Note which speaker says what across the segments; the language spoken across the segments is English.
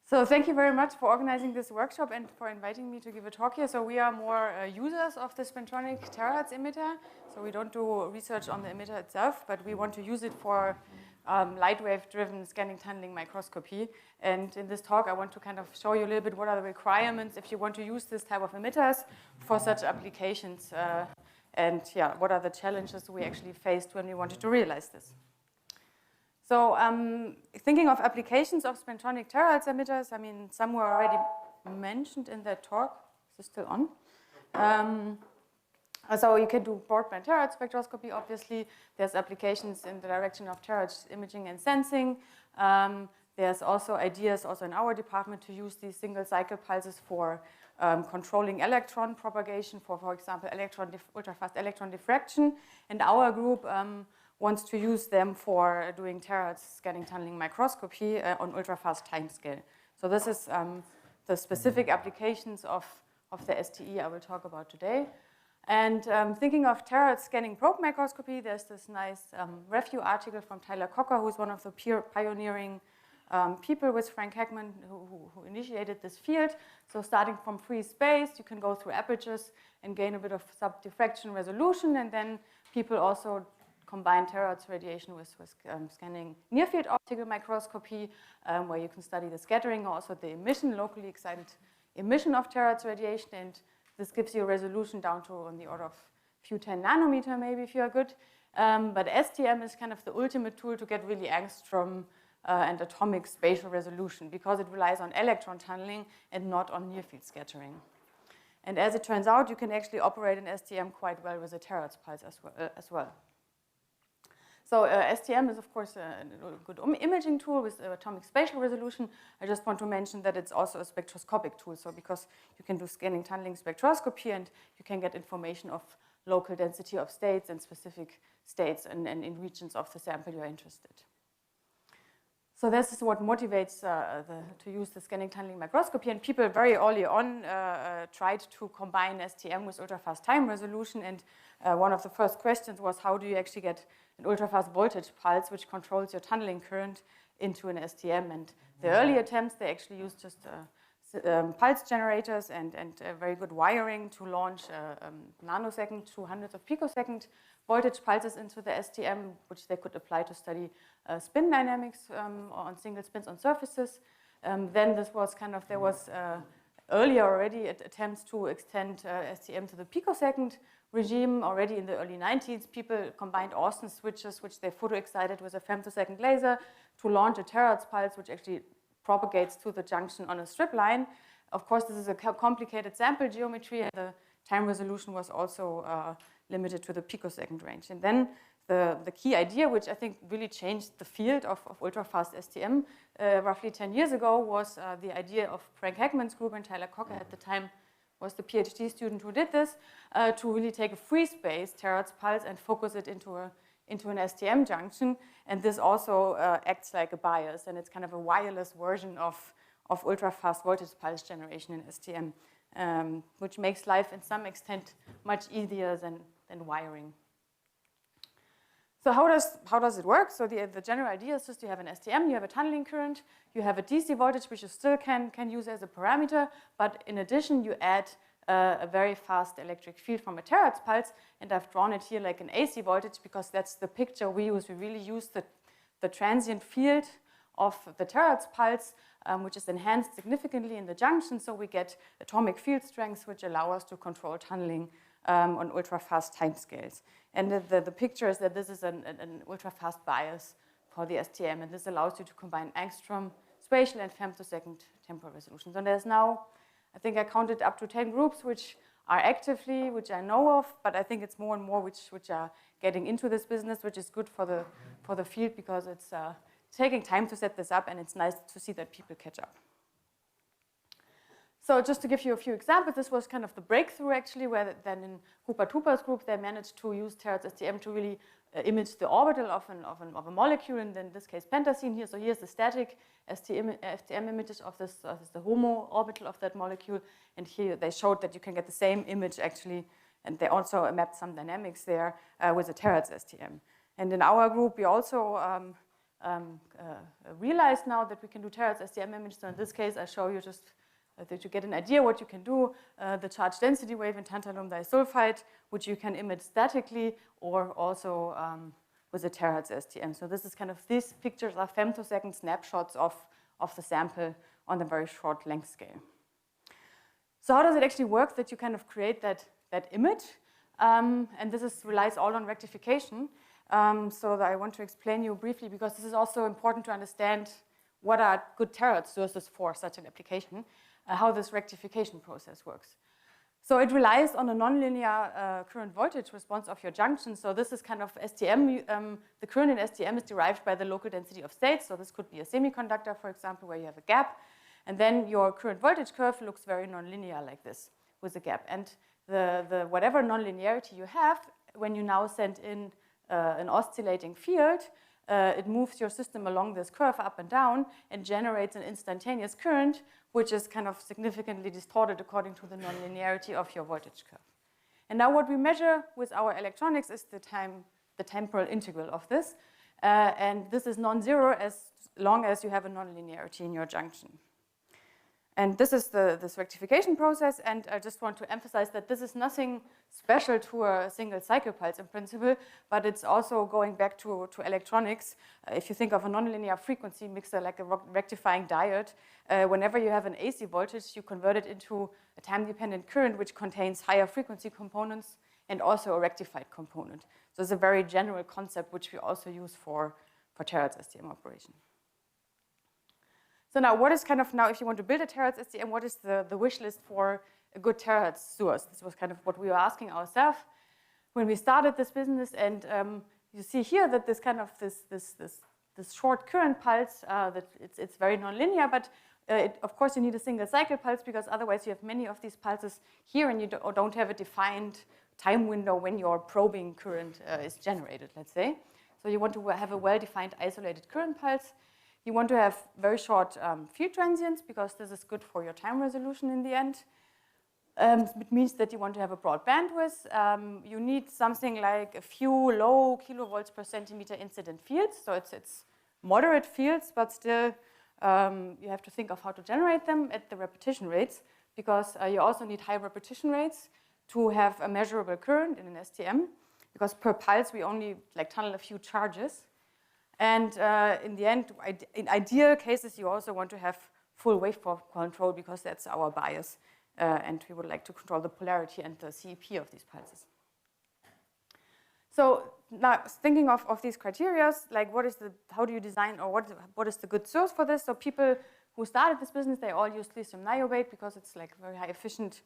Speaker 1: So thank you very much for organizing this workshop and for inviting me to give a talk here. So we are more users of the Spintronic Terahertz emitter. So we don't do research on the emitter itself, but we want to use it for light wave-driven scanning tunneling microscopy. And in this talk, I want to kind of show you a little bit what are the requirements if you want to use this type of emitters for such applications. And yeah, what are the challenges we actually faced when we wanted to realize this. So thinking of applications of Spintronic Terahertz emitters, I mean, some were already mentioned in that talk. Is this still on? So you can do broadband terahertz spectroscopy, obviously. There's applications in the direction of terahertz imaging and sensing. There's also ideas also in our department to use these single cycle pulses for controlling electron propagation, for example, ultra-fast electron diffraction. And our group wants to use them for doing terahertz scanning tunneling microscopy on ultra-fast timescale. So this is the specific applications of the STE I will talk about today. And thinking of terahertz scanning probe microscopy, there's this nice review article from Tyler Cocker, who's one of the pioneering people with Frank Heckman who initiated this field. So starting from free space, you can go through apertures and gain a bit of sub-diffraction resolution, and then people also combine terahertz radiation with scanning near-field optical microscopy, where you can study the scattering, also the emission, locally excited emission of terahertz radiation, and this gives you a resolution down to on the order of a few 10 nanometer, maybe, if you are good. But STM is kind of the ultimate tool to get really angstrom and atomic spatial resolution, because it relies on electron tunneling and not on near-field scattering. And as it turns out, you can actually operate an STM quite well with a terahertz pulse as well. So STM is, of course, a good imaging tool with atomic spatial resolution. I just want to mention that it's also a spectroscopic tool. So because you can do scanning tunneling spectroscopy and you can get information of local density of states and specific states and in regions of the sample you are interested. So this is what motivates to use the scanning tunneling microscopy. And people very early on tried to combine STM with ultra-fast time resolution. And one of the first questions was, how do you actually get an ultra-fast voltage pulse which controls your tunneling current into an STM? And the early attempts, they actually used just pulse generators and very good wiring to launch nanosecond to hundreds of picosecond voltage pulses into the STM, which they could apply to study spin dynamics on single spins on surfaces. Then this was kind of, there was earlier already attempts to extend STM to the picosecond regime. Already in the early 90s, people combined Austin switches, which they photo-excited with a femtosecond laser, to launch a terahertz pulse, which actually propagates to the junction on a strip line. Of course, this is a complicated sample geometry, and the time resolution was also limited to the picosecond range. And then the key idea, which I think really changed the field of ultra-fast STM roughly 10 years ago, was the idea of Frank Heckman's group, and Tyler Cocker at the time was the PhD student who did this, to really take a free space terahertz pulse and focus it into an STM junction. And this also acts like a bias, and it's kind of a wireless version of ultra-fast voltage pulse generation in STM, which makes life in some extent much easier than wiring. So how does it work? So the general idea is just you have an STM, you have a tunneling current, you have a DC voltage, which you still can use as a parameter, but in addition you add a very fast electric field from a terahertz pulse, and I've drawn it here like an AC voltage because that's the picture we use. We really use the transient field of the terahertz pulse, which is enhanced significantly in the junction, so we get atomic field strengths which allow us to control tunneling on ultra-fast timescales. And the picture is that this is an ultra-fast bias for the STM, and this allows you to combine angstrom, spatial, and femtosecond temporal resolutions. And there's now, I think I counted up to 10 groups which are actively, which I know of, but I think it's more and more which are getting into this business, which is good for the field, because it's taking time to set this up, and it's nice to see that people catch up. So just to give you a few examples, this was kind of the breakthrough actually, where then in Rupert Hooper's group, they managed to use terahertz STM to really image the orbital of a molecule, and in this case pentacene here. So here's the static STM image of this is the HOMO orbital of that molecule, and here they showed that you can get the same image actually, and they also mapped some dynamics there with a terahertz STM. And in our group, we also realized now that we can do terahertz STM image. So in this case, I show you just that you get an idea what you can do. The charge density wave in tantalum disulfide, which you can emit statically or also with a terahertz STM. So this is kind of, these pictures are femtosecond snapshots of the sample on the very short length scale. So how does it actually work that you kind of create that image? And this relies all on rectification. So that I want to explain you briefly, because this is also important to understand what are good terahertz sources for such an application, how this rectification process works. So it relies on a nonlinear current voltage response of your junction. So this is kind of STM. The current in STM is derived by the local density of states. So this could be a semiconductor, for example, where you have a gap. And then your current voltage curve looks very nonlinear like this with a gap. And the whatever nonlinearity you have, when you now send in an oscillating field, it moves your system along this curve up and down and generates an instantaneous current, which is kind of significantly distorted according to the nonlinearity of your voltage curve. And now what we measure with our electronics is the temporal integral of this. And this is non-zero as long as you have a nonlinearity in your junction. And this is this rectification process, and I just want to emphasize that this is nothing special to a single cycle pulse in principle, but it's also going back to electronics. If you think of a nonlinear frequency mixer like a rectifying diode, whenever you have an AC voltage, you convert it into a time-dependent current which contains higher frequency components and also a rectified component. So it's a very general concept which we also use for terahertz STM operation. So now, what is kind of now, if you want to build a terahertz STM, what is the wish list for a good terahertz source? This was kind of what we were asking ourselves when we started this business. And you see here that this kind of this short current pulse, that it's very nonlinear, but of course you need a single cycle pulse, because otherwise you have many of these pulses here and you don't have a defined time window when your probing current is generated, let's say. So you want to have a well-defined isolated current pulse. You want to have very short field transients, because this is good for your time resolution in the end. It means that you want to have a broad bandwidth. You need something like a few low kilovolts per centimeter incident fields. So it's moderate fields, but still you have to think of how to generate them at the repetition rates, because you also need high repetition rates to have a measurable current in an STM, because per pulse we only tunnel a few charges. And in the end, in ideal cases, you also want to have full waveform control, because that's our bias. And we would like to control the polarity and the CEP of these pulses. So now thinking of these criteria, like how do you design, or what is the good source for this? So people who started this business, they all use lithium niobate, because it's like a very high efficient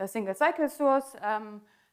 Speaker 1: single cycle source.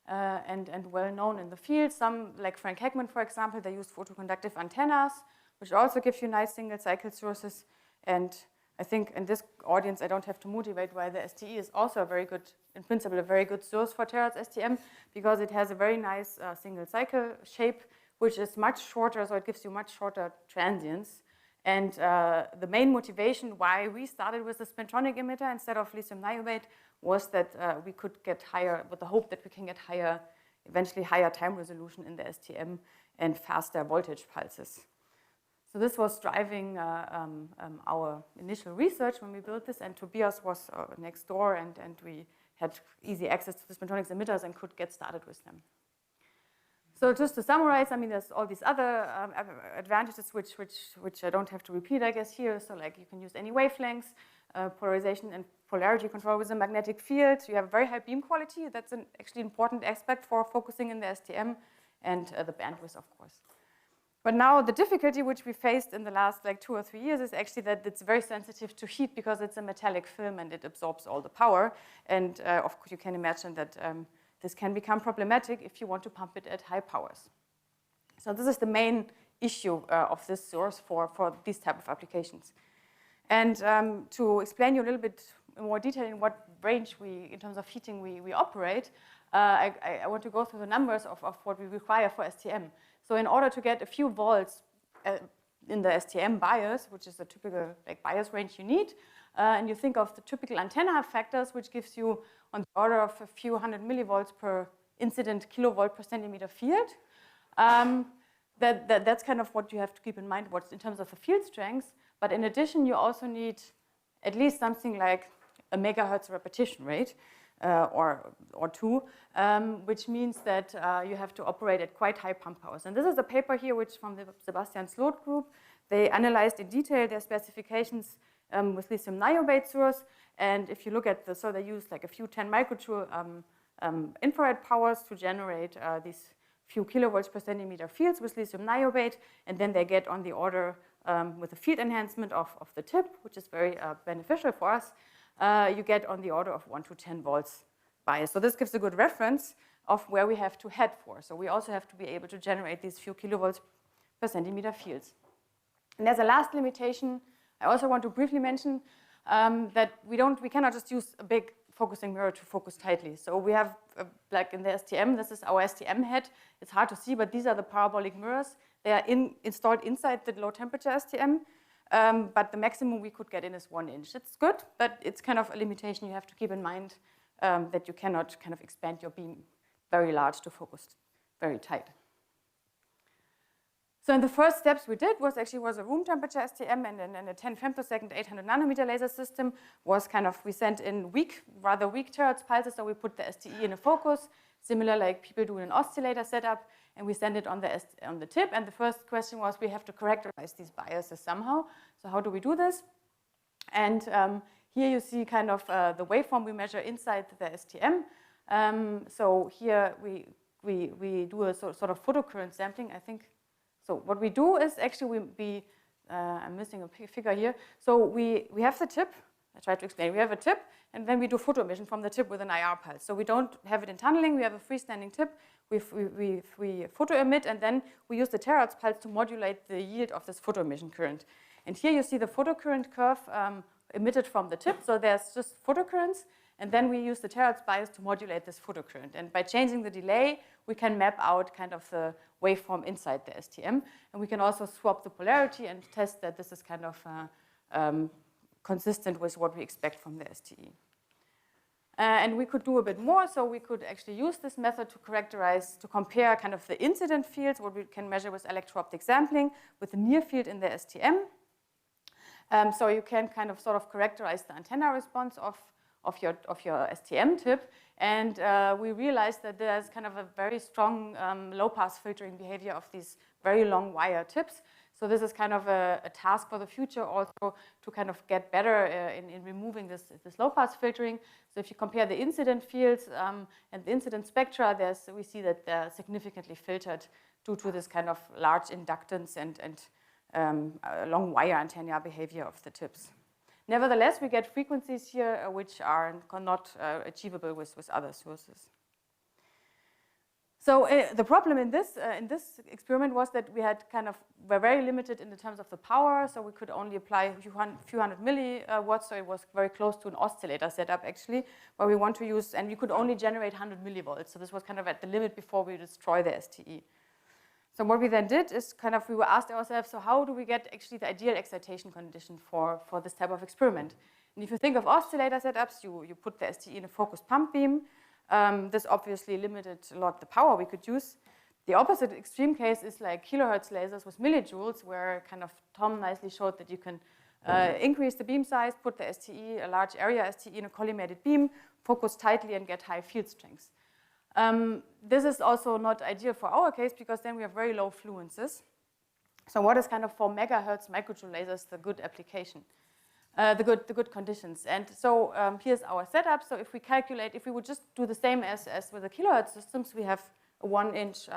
Speaker 1: And well known in the field. Some, like Frank Heckman, for example, they use photoconductive antennas, which also give you nice single cycle sources. And I think in this audience, I don't have to motivate why the STE is also a very good, in principle, a very good source for terahertz STM, because it has a very nice single cycle shape, which is much shorter, so it gives you much shorter transients. And the main motivation why we started with the Spintronic emitter instead of lithium niobate was that we could get higher, with the hope that we can get higher, eventually higher time resolution in the STM and faster voltage pulses. So this was driving our initial research when we built this, and Tobias was next door, and we had easy access to the Spintronics emitters and could get started with them. So just to summarize, I mean, there's all these other advantages which I don't have to repeat, I guess, here. So like you can use any wavelengths, polarization and polarity control with a magnetic field. You have very high beam quality. That's an actually important aspect for focusing in the STM, and the bandwidth, of course. But now the difficulty which we faced in the last 2 or 3 years is actually that it's very sensitive to heat, because it's a metallic film and it absorbs all the power. And of course, you can imagine that this can become problematic if you want to pump it at high powers. So this is the main issue of this source for these type of applications. And to explain you a little bit more detail in what range in terms of heating we operate, I want to go through the numbers of what we require for STM. So in order to get a few volts in the STM bias, which is the typical bias range you need, and you think of the typical antenna factors, which gives you on the order of a few hundred millivolts per incident kilovolt per centimeter field. that's kind of what you have to keep in mind, what's in terms of the field strength. But in addition, you also need at least something like a megahertz repetition rate or two, which means that you have to operate at quite high pump powers. And this is a paper here, which from the Sebastian Sloat group. They analyzed in detail their specifications with lithium niobate source. And if you look at so they use like a few 10 microjoule infrared powers to generate these few kilovolts per centimeter fields with lithium niobate, and then they get on the order with a field enhancement of the tip, which is very beneficial for us. You get on the order of 1 to 10 volts bias. So this gives a good reference of where we have to head for. So we also have to be able to generate these few kilovolts per centimeter fields. And there's a last limitation I also want to briefly mention, that we cannot just use a big focusing mirror to focus tightly. So we have, like in the STM, this is our STM head. It's hard to see, but these are the parabolic mirrors. They are installed inside the low temperature STM, but the maximum we could get in is 1 inch. It's good, but it's kind of a limitation you have to keep in mind, that you cannot kind of expand your beam very large to focus very tight. So in the first steps we did was a room temperature STM, and then a 10 femtosecond 800 nanometer laser system was kind of, we sent in rather weak terahertz pulses, so we put the STE in a focus, similar like people do in an oscillator setup, and we send it on the tip. And the first question was, we have to characterize these biases somehow. So how do we do this? And here you see kind of the waveform we measure inside the STM. So here we do a sort of photocurrent sampling, I think. So what we do is actually I'm missing a figure here. So we have the tip. I tried to explain. We have a tip, and then we do photo emission from the tip with an IR pulse. So we don't have it in tunneling. We have a freestanding tip. We photo emit, and then we use the terahertz pulse to modulate the yield of this photo emission current. And here you see the photocurrent curve emitted from the tip. So there's just photocurrents, and then we use the terahertz bias to modulate this photocurrent. And by changing the delay, we can map out kind of the waveform inside the STM. And we can also swap the polarity and test that this is kind of consistent with what we expect from the STE. And we could do a bit more. So we could actually use this method to compare kind of the incident fields, what we can measure with electro-optic sampling, with the near field in the STM. So you can kind of sort of characterize the antenna response of your STM tip. And we realized that there's kind of a very strong low-pass filtering behavior of these very long wire tips. So this is kind of a task for the future also to kind of get better in removing this low-pass filtering. So if you compare the incident fields and the incident spectra, we see that they're significantly filtered due to this kind of large inductance and long wire antenna behavior of the tips. Nevertheless, we get frequencies here which are not achievable with other sources. So the problem in this experiment was that were very limited in the terms of the power. So we could only apply a few hundred milliwatts. So it was very close to an oscillator setup actually, where we want to use, and we could only generate 100 millivolts. So this was kind of at the limit before we destroy the STE. So what we then did is we were asked ourselves, so how do we get actually the ideal excitation condition for this type of experiment? And if you think of oscillator setups, you put the STE in a focused pump beam. This obviously limited a lot the power we could use. The opposite extreme case is like kilohertz lasers with millijoules, where kind of Tom nicely showed that you can increase the beam size, put the STE, a large area STE in a collimated beam, focus tightly and get high field strengths. This is also not ideal for our case because then we have very low fluences. So what is kind of for megahertz microjoule lasers the good application? The good conditions. And so here's our setup. So if we would just do the same as with the kilohertz systems, we have a 1-inch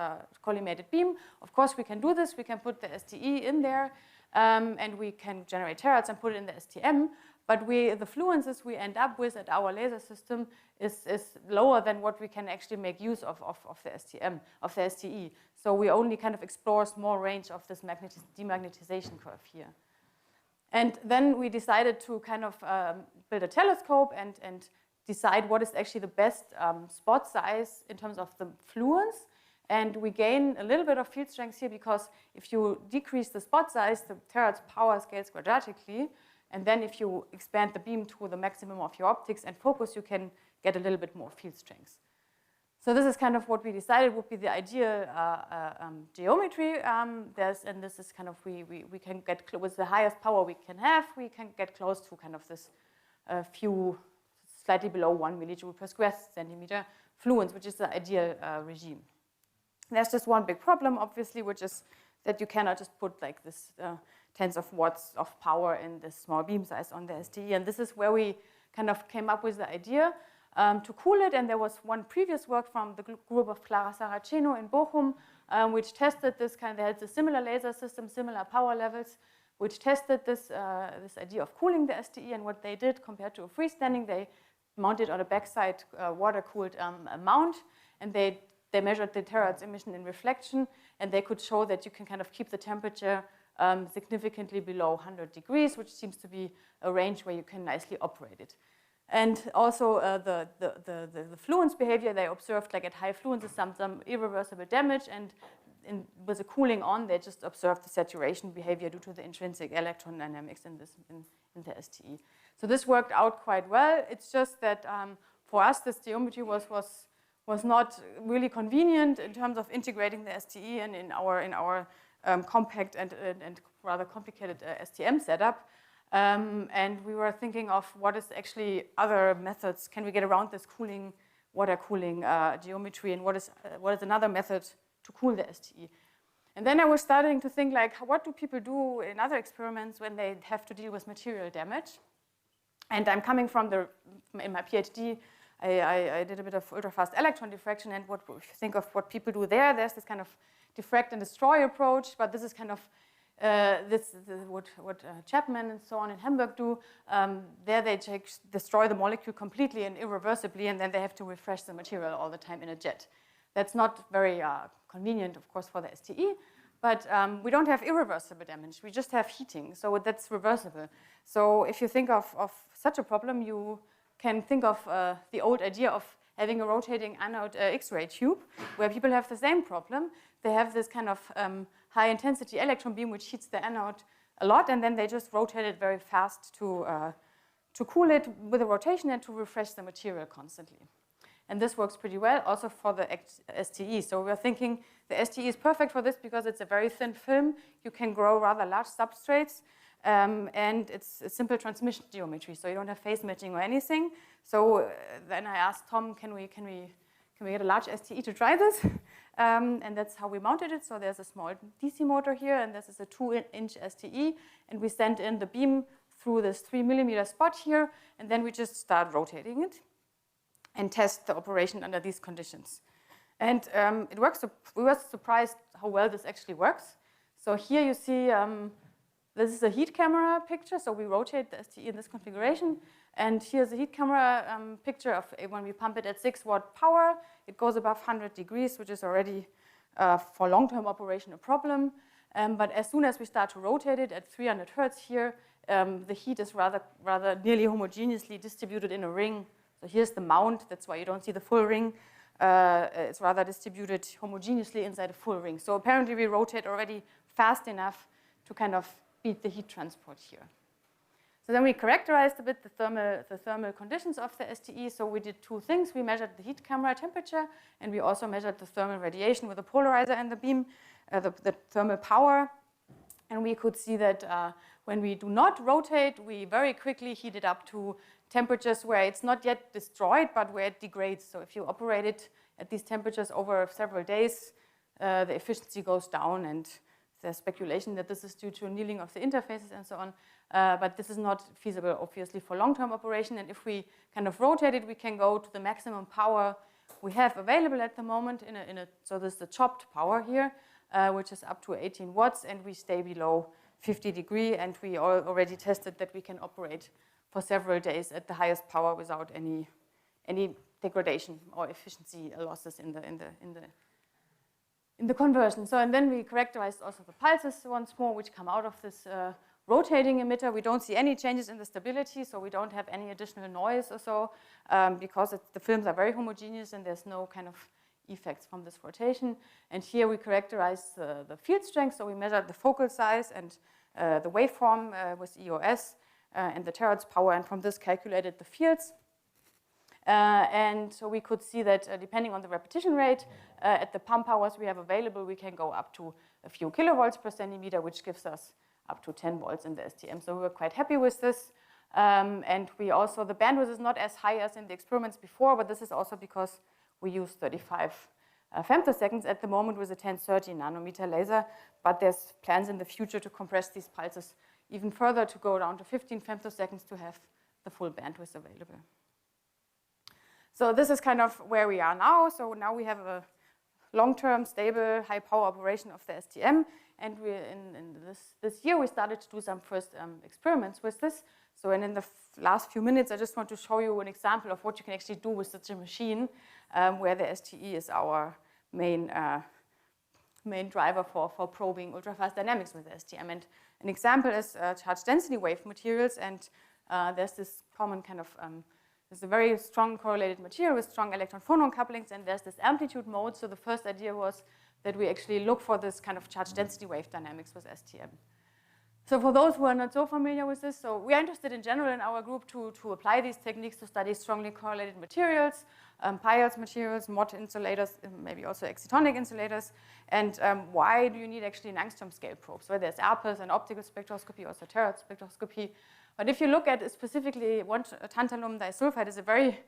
Speaker 1: collimated beam. Of course, we can do this. We can put the STE in there, and we can generate terahertz and put it in the STM. But the fluences we end up with at our laser system is lower than what we can actually make use of the STE. So we only kind of explore a small range of this demagnetization curve here. And then we decided to kind of build a telescope and decide what is actually the best spot size in terms of the fluence. And we gain a little bit of field strength here because if you decrease the spot size, the terahertz power scales quadratically. And then if you expand the beam to the maximum of your optics and focus, you can get a little bit more field strength. So this is kind of what we decided would be the ideal geometry. And this is kind of, we can get, with the highest power we can have, we can get close to kind of this few, slightly below 1 millijoule per square centimeter fluence, which is the ideal regime. There's just one big problem, obviously, which is that you cannot just put like this tens of watts of power in this small beam size on the STE. And this is where we kind of came up with the idea to cool it. And there was one previous work from the group of Clara Saraceno in Bochum, which tested this kind of, they had a similar laser system, similar power levels, which tested this, this idea of cooling the STE. And what they did compared to a freestanding, they mounted on a backside water-cooled mount, and they measured the terahertz emission in reflection, and they could show that you can kind of keep the temperature significantly below 100 degrees, which seems to be a range where you can nicely operate it. And also the fluence behavior, they observed like at high fluences some irreversible damage, and with the cooling on, they just observed the saturation behavior due to the intrinsic electron dynamics in the STE. So this worked out quite well. It's just that for us, this geometry was not really convenient in terms of integrating the STE and in our compact and rather complicated STM setup. And we were thinking of what is actually other methods. Can we get around this cooling, water cooling geometry, and what is another method to cool the STE? And then I was starting to think, like, what do people do in other experiments when they have to deal with material damage? And I'm coming from in my PhD, I did a bit of ultra-fast electron diffraction, and if you think of what people do there, there's this kind of diffract and destroy approach, but this is kind of what Chapman and so on in Hamburg do. There they destroy the molecule completely and irreversibly, and then they have to refresh the material all the time in a jet. That's not very convenient, of course, for the STE, but we don't have irreversible damage. We just have heating, so that's reversible. So if you think of such a problem, you can think of the old idea of having a rotating anode X-ray tube, where people have the same problem. They have this kind of high-intensity electron beam which heats the anode a lot, and then they just rotate it very fast to cool it with a rotation and to refresh the material constantly. And this works pretty well also for the STE. So we're thinking the STE is perfect for this because it's a very thin film. You can grow rather large substrates. And it's a simple transmission geometry, so you don't have phase matching or anything. So then I asked Tom, can we get a large STE to try this? And that's how we mounted it. So there's a small DC motor here, and this is a 2-inch STE. And we send in the beam through this 3mm spot here, and then we just start rotating it and test the operation under these conditions. And it works. We were surprised how well this actually works. So here you see this is a heat camera picture, so we rotate the STE in this configuration. And here's a heat camera picture of when we pump it at 6-watt power. It goes above 100 degrees, which is already, for long-term operation, a problem. But as soon as we start to rotate it at 300 hertz here, the heat is rather nearly homogeneously distributed in a ring. So here's the mount. That's why you don't see the full ring. It's rather distributed homogeneously inside a full ring. So apparently we rotate already fast enough to kind of beat the heat transport here. So then we characterized a bit the thermal conditions of the STE. So we did two things. We measured the heat camera temperature, and we also measured the thermal radiation with a polarizer in the beam, the thermal power. And we could see that when we do not rotate, we very quickly heat it up to temperatures where it's not yet destroyed, but where it degrades. So if you operate it at these temperatures over several days, the efficiency goes down, and there's speculation that this is due to annealing of the interfaces and so on. But this is not feasible, obviously, for long-term operation. And if we kind of rotate it, we can go to the maximum power we have available at the moment. So this is the chopped power here, which is up to 18 watts, and we stay below 50 degrees. And we already tested that we can operate for several days at the highest power without any degradation or efficiency losses in the conversion. So, and then we characterized also the pulses once more, which come out of this rotating emitter. We don't see any changes in the stability, so we don't have any additional noise or so, because the films are very homogeneous and there's no kind of effects from this rotation. And here we characterize the field strength, so we measured the focal size and the waveform with EOS and the terahertz power, and from this calculated the fields. And so we could see that depending on the repetition rate, at the pump powers we have available, we can go up to a few kilovolts per centimeter, which gives us up to 10 volts in the STM. So we were quite happy with this. And we also, the bandwidth is not as high as in the experiments before, but this is also because we use 35 femtoseconds at the moment with a 1030 nanometer laser, but there's plans in the future to compress these pulses even further to go down to 15 femtoseconds to have the full bandwidth available. So this is kind of where we are now. So now we have a long-term, stable, high-power operation of the STM, and we in this year we started to do some first experiments with this. So and in the last few minutes, I just want to show you an example of what you can actually do with such a machine, where the STE is our main driver for probing ultrafast dynamics with the STM. And an example is charge density wave materials, and there's this common kind of, there's a very strong correlated material with strong electron-phonon couplings, and there's this amplitude mode. So the first idea was that we actually look for this kind of charge density wave dynamics with STM. So for those who are not so familiar with this, so we are interested in general in our group to apply these techniques to study strongly correlated materials, Piols materials, MOT insulators, maybe also excitonic insulators. And why do you need actually an angstrom scale probe? So there's ARPAS and optical spectroscopy, also terahertz spectroscopy. But if you look at specifically one tantalum disulfide is a very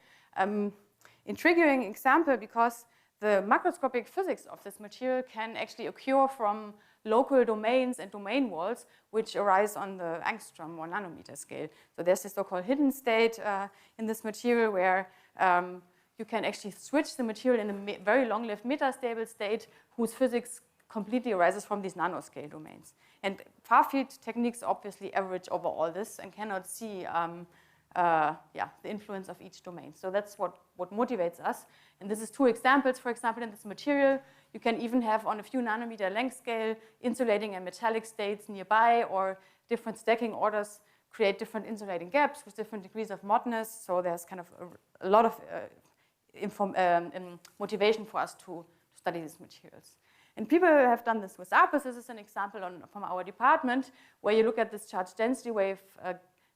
Speaker 1: intriguing example, because the macroscopic physics of this material can actually occur from local domains and domain walls which arise on the angstrom or nanometer scale. So there's this so-called hidden state in this material where you can actually switch the material in a very long-lived metastable state whose physics completely arises from these nanoscale domains. And far-field techniques obviously average over all this and cannot see the influence of each domain. So that's what motivates us. And this is two examples. For example, in this material, you can even have on a few nanometer length scale insulating and metallic states nearby, or different stacking orders create different insulating gaps with different degrees of modness. So there's kind of a lot of motivation for us to study these materials. And people have done this with ARPAS. This is an example from our department, where you look at this charge density wave,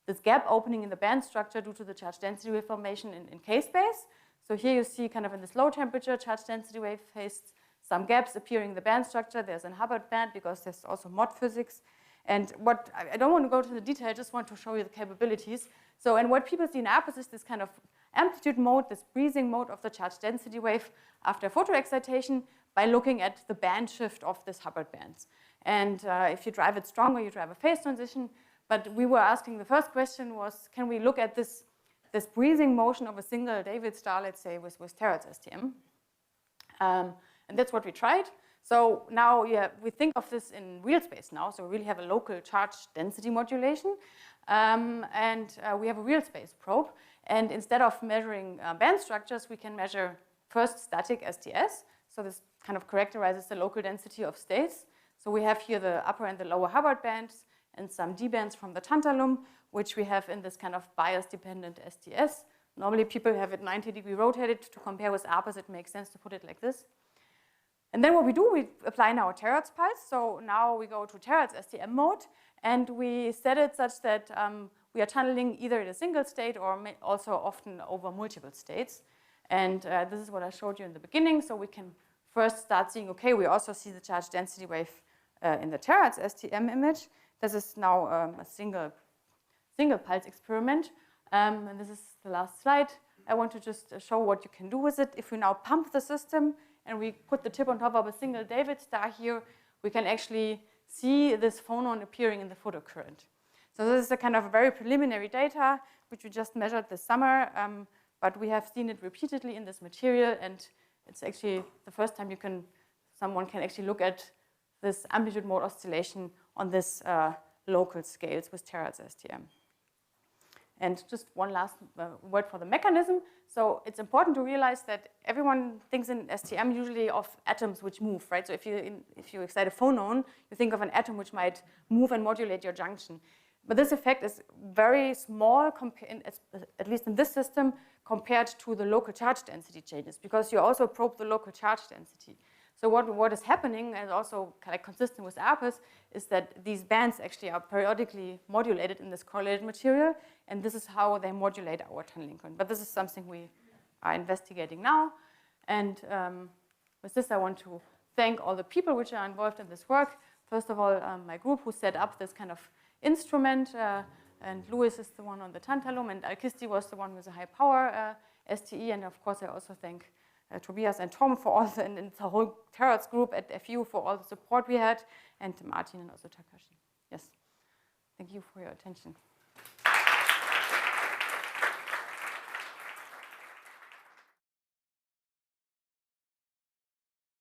Speaker 1: this gap opening in the band structure due to the charge density wave formation in K-space. So here you see kind of in this low temperature charge density wave phase, some gaps appearing in the band structure. There's an Hubbard band because there's also MOT physics. And what I don't want to go to the detail, I just want to show you the capabilities. So, and what people see in ARPAS is this kind of amplitude mode, this breathing mode of the charge density wave after photoexcitation by looking at the band shift of this Hubbard bands. And if you drive it stronger, you drive a phase transition. But we were asking, the first question was, can we look at this breathing motion of a single David star, let's say, with terahertz STM? And that's what we tried. So now we think of this in real space now. So we really have a local charge density modulation. And we have a real space probe. And instead of measuring band structures, we can measure first static STS. So this kind of characterizes the local density of states. So we have here the upper and the lower Hubbard bands and some D bands from the tantalum, which we have in this kind of bias-dependent STS. Normally people have it 90-degree rotated. To compare with ARPAS, it makes sense to put it like this. And then what we do, we apply now a terahertz pulse. So now we go to terahertz STM mode, and we set it such that we are tunneling either in a single state or also often over multiple states. And this is what I showed you in the beginning. So we can first start seeing, okay, we also see the charge density wave in the terahertz STM image. This is now a single pulse experiment. And this is the last slide. I want to just show what you can do with it. If we now pump the system and we put the tip on top of a single David star here, we can actually see this phonon appearing in the photocurrent. So this is a kind of very preliminary data, which we just measured this summer, but we have seen it repeatedly in this material, and it's actually the first time someone can actually look at this amplitude mode oscillation on this local scales with terahertz STM. And just one last word for the mechanism. So it's important to realize that everyone thinks in STM usually of atoms which move, right? So if you excite a phonon, you think of an atom which might move and modulate your junction. But this effect is very small, at least in this system, compared to the local charge density changes, because you also probe the local charge density. So what is happening, and also kind of consistent with ARPAS, is that these bands actually are periodically modulated in this correlated material, and this is how they modulate our tunneling current. But this is something we are investigating now. And with this, I want to thank all the people which are involved in this work. First of all, my group who set up this kind of instrument, and Louis is the one on the tantalum, and Alkisti was the one with the high power STE. And of course, I also thank Tobias and Tom for all and the whole Terahertz group at FU for all the support we had, and Martin and also Takashi. Yes, thank you for your attention.